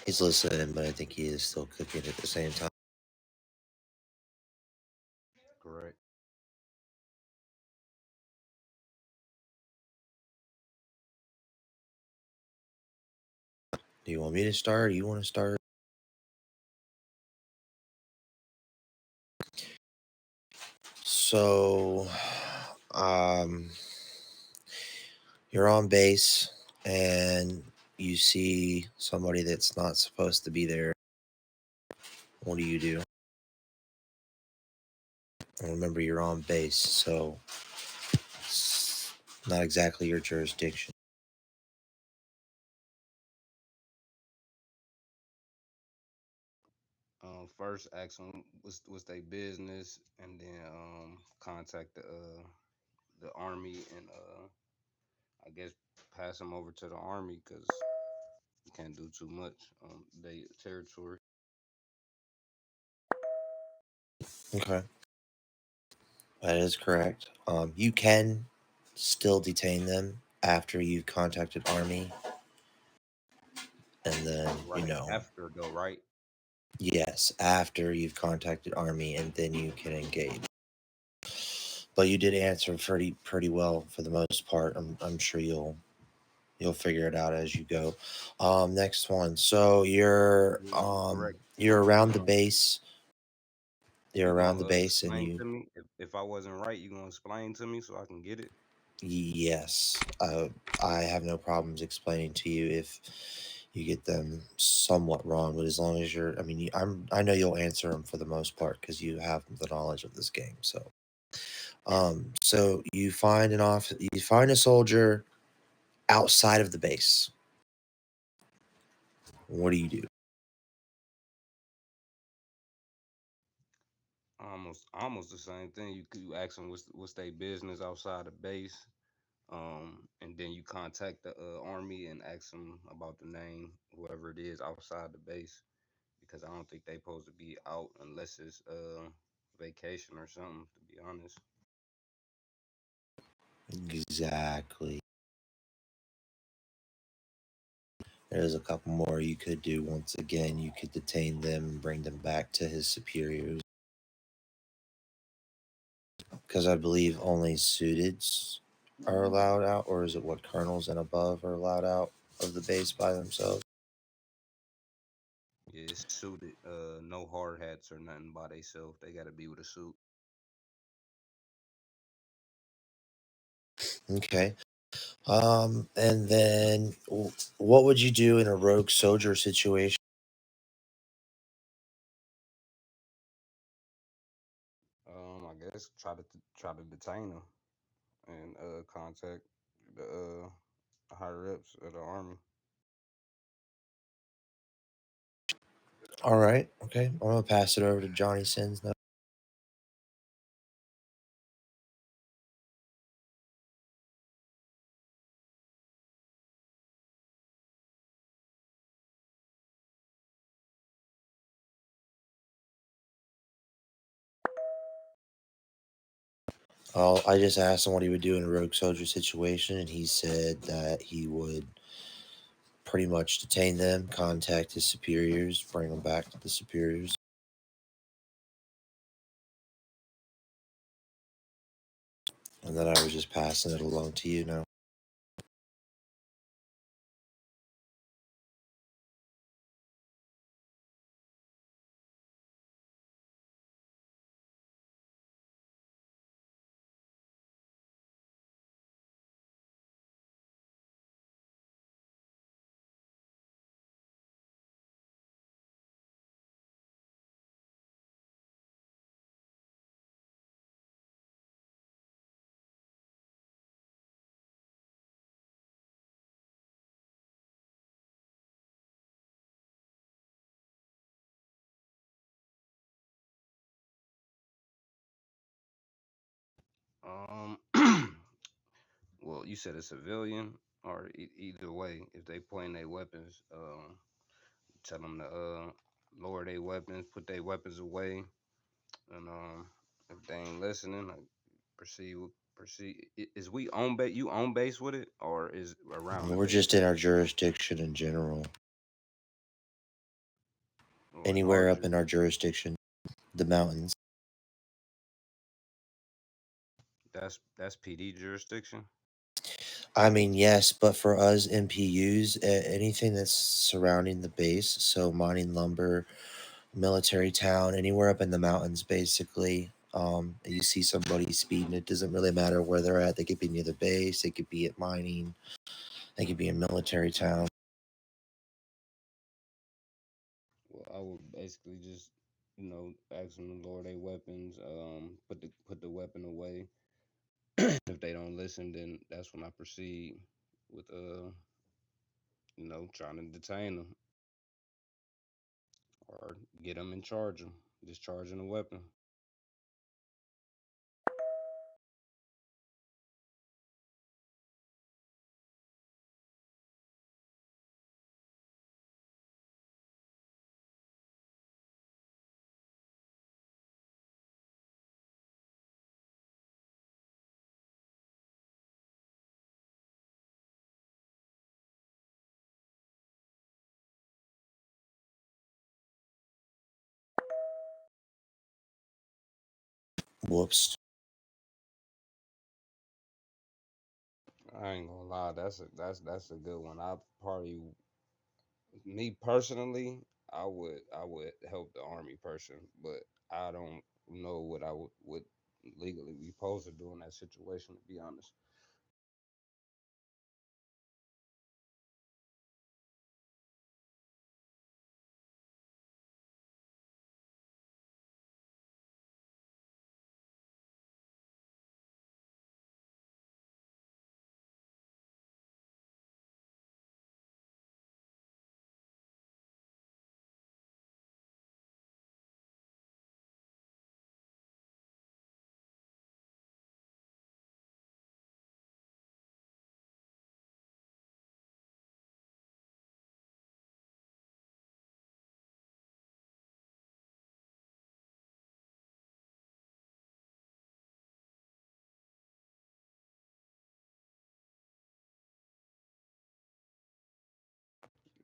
He's listening, but I think he is still cooking at the same time. Correct. Do you want me to start? You want to start? So, um, you're on base and you see somebody that's not supposed to be there. What do you do? And remember, you're on base, so it's not exactly your jurisdiction. First ask them what's their business, and then contact the army, and I guess pass them over to the army because you can't do too much on their territory. Okay, that is correct. You can still detain them after you've contacted Army, and then Right after though, right? yes, after you've contacted Army, and then you can engage. But you did answer pretty well for the most part. I'm sure you'll figure it out as you go. Next one. So Correct. you're around You the gonna base. You're you around gonna the base, and explain you to me if I wasn't right? You gonna explain to me so I can get it? yes. I have no problems explaining to you if you get them somewhat wrong, but as long as you're, I mean, I know you'll answer them for the most part because you have the knowledge of this game. So you find a soldier outside of the base. What do you do? Almost the same thing. You ask them what's their business outside the base, and then you contact the army and ask them about the name, whoever it is outside the base, because I don't think they supposed to be out unless it's vacation or something. To be honest, Exactly. There's a couple more you could do. Once again, you could detain them and bring them back to his superiors. Because I believe only suiteds are allowed out, or is it what colonels and above are allowed out of the base by themselves? yeah, it's suited. No hard hats or nothing by themselves. They got to be with a suit. Okay. And then what would you do in a rogue soldier situation? I guess try to detain them and contact the higher ups of the army. All right. Okay. I'm gonna pass it over to Johnny Sins now. I just asked him what he would do in a rogue soldier situation, and he said that he would pretty much detain them, contact his superiors, bring them back to the superiors, and then I was just passing it along to you now. Um, well, you said a civilian, or either way, if they point their weapons, tell them to lower their weapons, put their weapons away, and if they ain't listening, like, proceed. Is we on base? You on base with it, or is around the We're base? just in our jurisdiction in general. Oh, in Anywhere up in our archery, jurisdiction, the mountains. that's PD jurisdiction. I mean, yes, but for us MPUs, anything that's surrounding the base, so mining lumber, military town, anywhere up in the mountains, basically. You see somebody speeding, it doesn't really matter where they're at. They could be near the base, they could be at mining, they could be in military town. Well, I would basically just, ask them to lower their weapons, put the weapon away. If they don't listen, then that's when I proceed with, trying to detain them or get them and charge them, discharging a weapon. Whoops. I ain't gonna lie, that's a good one. I probably, me personally, I would help the army person, but I don't know what I would legally be supposed to do in that situation. To be honest,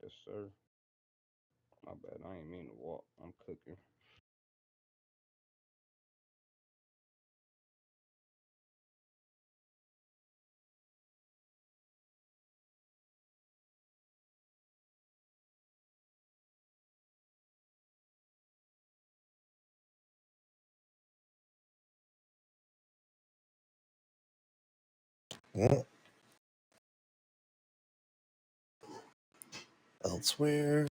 yes sir. My bad. I ain't mean to walk. I'm cooking. Mm, elsewhere.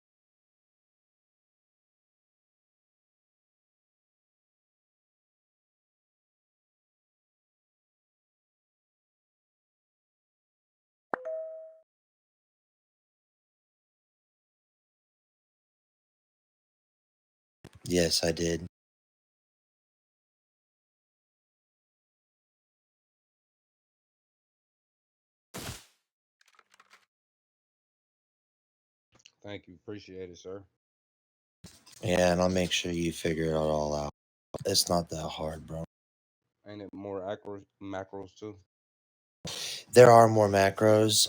Yes, I did. Thank you. Appreciate it, sir. Yeah, and I'll make sure you figure it all out. It's not that hard, bro. Ain't it more macros too? There are more macros.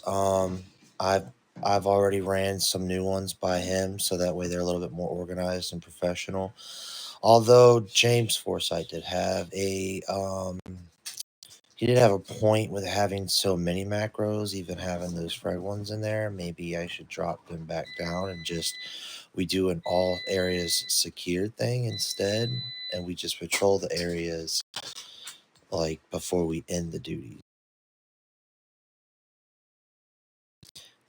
I've I've already ran some new ones by him, so that way they're a little bit more organized and professional. Although James Forsythe did have he did have a point with having so many macros, even having those Fred ones in there. Maybe I should drop them back down and just we do an all areas secured thing instead, and we just patrol the areas like before we end the duty.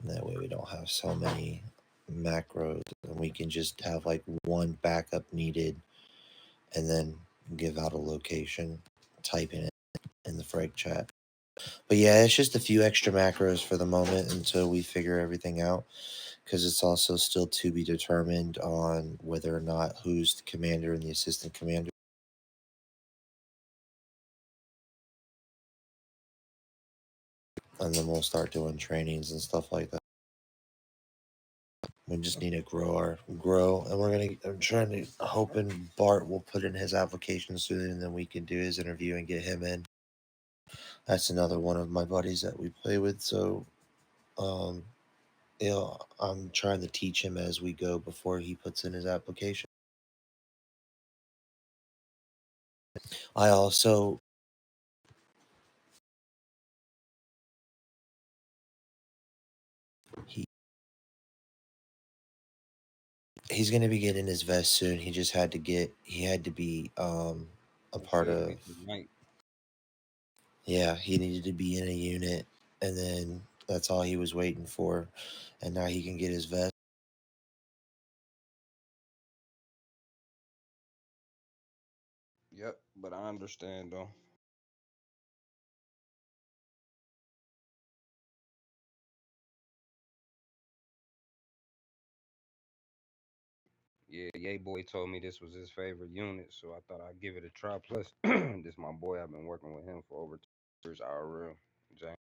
And that way we don't have so many macros, and we can just have like one backup needed, and then give out a location, type in it in the frag chat. But yeah, it's just a few extra macros for the moment until we figure everything out, because it's also still to be determined on whether or not who's the commander and the assistant commander. And then we'll start doing trainings and stuff like that. We just need to grow, and we're gonna. I'm trying to hoping Bart will put in his application soon, and then we can do his interview and get him in. That's another one of my buddies that we play with. So, um, I'm trying to teach him as we go before he puts in his application. I also he he's gonna be getting his vest soon. He had to be a You part said of. get the night. Yeah, he needed to be in a unit, and then that's all he was waiting for, and now he can get his vest. Yep, but I understand though. Yeah, Yay boy told me this was his favorite unit, so I thought I'd give it a try. Plus, this my boy. I've been working with him for over 2 years. Our real James.